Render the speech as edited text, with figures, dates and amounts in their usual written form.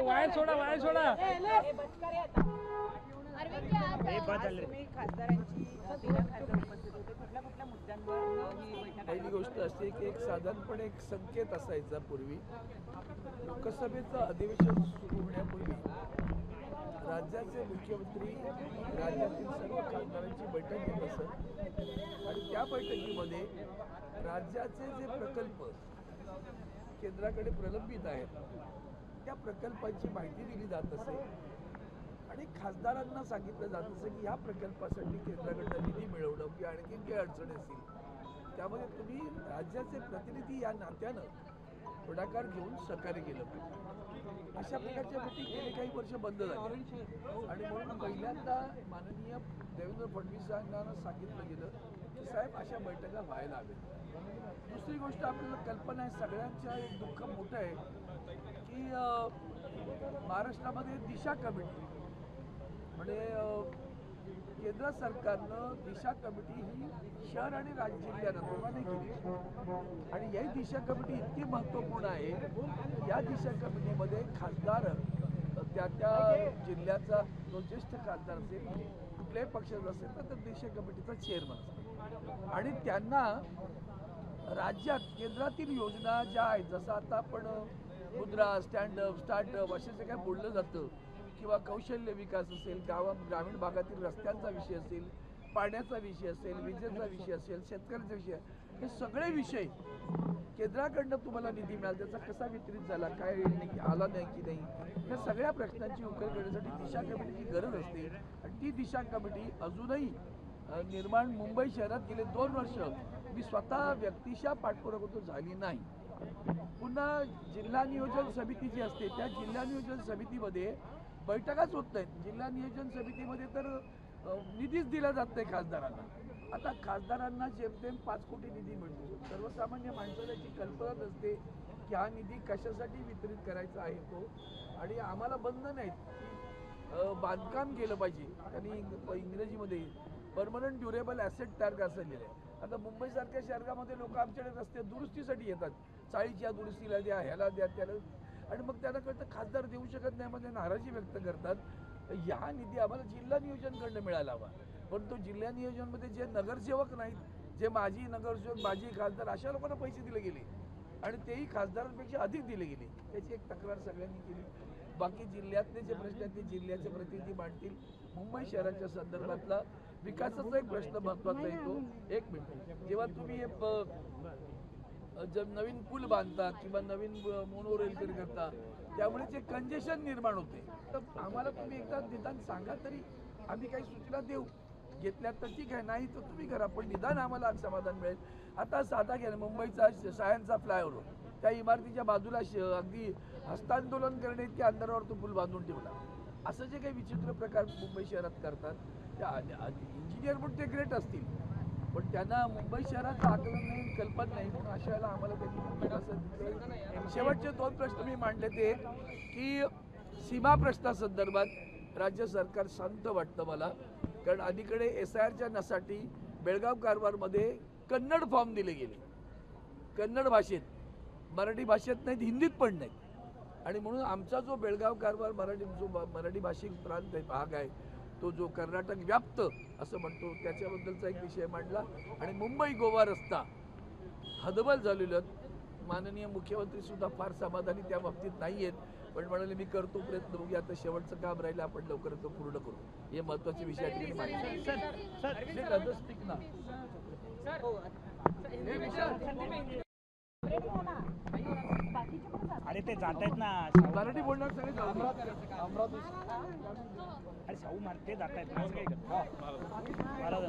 Wire सोडा पहिली गोष्ट असते की एक साधारणपणे एक संकेत असायचा पूर्वी. लोकसभेचं अधिवेशन सुरू होण्यापूर्वी राज्याचे मुख्यमंत्री राज्यातील सर्व खासदारांची बैठक घेत असत आणि त्या बैठकीमध्ये राज्याचे जे प्रकल्प केंद्राकडे प्रलंबित आहेत त्या प्रकल्पांची माहिती दिली जात असे आणि खासदारांना सांगितलं जात असे की ह्या प्रकल्पासाठी केंद्राकडनं निधी मिळवणं किंवा आणखी काही अडचणी असतील त्यामध्ये तुम्ही राज्याचे प्रतिनिधी या नात्यानं पुढाकार घेऊन सहकार्य केलं पाहिजे. अशा प्रकारच्या मीटिंग गेली काही वर्ष बंद झाली आणि म्हणून पहिल्यांदा माननीय देवेंद्र फडणवीसांना सांगितलं गेलं की साहेब अशा बैठका व्हायला हव्यात. दुसरी गोष्ट आपल्याला कल्पना आहे सगळ्यांच्या एक दुःख मोठं आहे की महाराष्ट्रामध्ये दिशा कमिटी म्हणजे केंद्र सरकारनं दिशा कमिटी ही शहर आणि राज्य जिल्ह्यानं दोघांनी केली आणि ही दिशा कमिटी इतकी महत्त्वपूर्ण आहे. या दिशा कमिटीमध्ये खासदार त्या जिल्ह्याचा जो ज्येष्ठ खासदार असेल कुठल्याही पक्षाचा असेल तर दिशा कमिटीचा चेअरमन असतो आणि त्यांना राज्यात केंद्रातील योजना ज्या आहेत जसं आता आपण मुद्रा स्टँडअप स्टार्टअप असे जे काय बोललं जातं किंवा कौशल्य विकास असेल ग्रामीण भागातील रस्त्यांचा विषय असेल पाण्याचा विषय असेल विजेचा विषय असेल शेतकऱ्यांचा विषय हे सगळे विषय केंद्राकडनं तुम्हाला निधी मिळाला त्याचा कसा वितरित झाला काय आला नाही की नाही या सगळ्या प्रश्नांची उकल करण्यासाठी दिशा कमिटीची गरज असते आणि ती दिशा कमिटी अजूनही निर्माण मुंबई शहरात गेले 2 वर्ष मी स्वतः व्यक्तिशः पाठपुरावा झाली नाही. पुन्हा जिल्हा नियोजन समिती जी असते त्या जिल्हा नियोजन समितीमध्ये बैठकाच होत नाहीत. जिल्हा नियोजन समितीमध्ये तर निधीच दिला जात नाही खासदारांना. आता खासदारांना जेमतेम 5 कोटी निधी मिळतो. सर्वसामान्य माणसाला याची कल्पना नसते की हा निधी कशासाठी वितरित करायचा आहे तो आणि आम्हाला बंद नाहीत की बांधकाम केलं पाहिजे. त्यांनी इंग्रजीमध्ये परमनंट ड्युरेबल ॲसेट तयार करायचं लिहिलं आहे. आता मुंबईसारख्या शहरामध्ये लोक आमच्याकडे रस्ते दुरुस्तीसाठी येतात. चाळीच्या दुरुस्तीला द्या ह्याला द्या त्याला आणि मग त्यांना कळतं खासदार देऊ शकत नाही मध्ये नाराजी व्यक्त करतात. ह्या निधी आम्हाला जिल्हा नियोजनकडनं मिळायला हवा परंतु जिल्हा नियोजनमध्ये जे नगरसेवक नाहीत जे माजी नगरसेवक माजी खासदार अशा लोकांना पैसे दिले गेले आणि तेही खासदारांपेक्षा अधिक दिले गेले. त्याची एक तक्रार सगळ्यांनी केली. बाकी जिल्ह्यातले जे प्रश्न आहेत ते जिल्ह्याचे प्रतिनिधी मांडतील. मुंबई शहराच्या संदर्भातला विकासाचा एक प्रश्न महत्त्वाचा येतो. 1 मिनिट जेव्हा तुम्ही जर नवीन पूल बांधता किंवा नवीन मोनो रेल करता त्यामुळे जे कंजेशन निर्माण होते तर आम्हाला तुम्ही एकदा निदान सांगा तरी आम्ही काही सूचना देऊ. घेतल्या तर ठीक आहे नाही तर तुम्ही करा पण निदान आम्हाला समाधान मिळेल. आता साधा घ्या मुंबईचा सायन्सचा फ्लायओव्हर त्या इमारतीच्या बाजूला अगदी हस्तांदोलन करणे इतक्या अंतरावर तो पूल बांधून ठेवला. असं जे काही विचित्र प्रकार मुंबई शहरात करतात त्या इंजिनियर पण ते ग्रेट असतील पण त्यांना मुंबई शहराचं आकलन नाही कल्पना नाही म्हणून अशा वेळेला आम्हाला त्यांनी शेवटचे 2 प्रश्न मी मांडले ते की सीमा प्रश्नासंदर्भात राज्य सरकार शांत वाटतं मला कारण अलीकडे SIRच्या नसाठी बेळगाव कारवारमध्ये कन्नड फॉर्म दिले गेले कन्नड भाषेत मराठी भाषेत नाहीत हिंदीत पण नाहीत आणि म्हणून आमचा जो बेळगाव कारवार मराठी भाषिक प्रांत आहे भाग आहे तो जो कर्नाटक व्याप्त असं म्हणतो त्याच्याबद्दलचा एक विषय मांडला आणि मुंबई गोवा रस्ता हतबल झालेलं माननीय मुख्यमंत्री सुद्धा फार समाधानी त्या बाबतीत नाही आहेत पण म्हणाले मी करतो प्रयत्न बघूया आता शेवटचं काम राहिलं आपण लवकरात लवकर पूर्ण करू. हे महत्त्वाचे विषय अरे ते जात आहेत ना मराठी बोलणार सगळे अरे शाहू मारते जात आहेत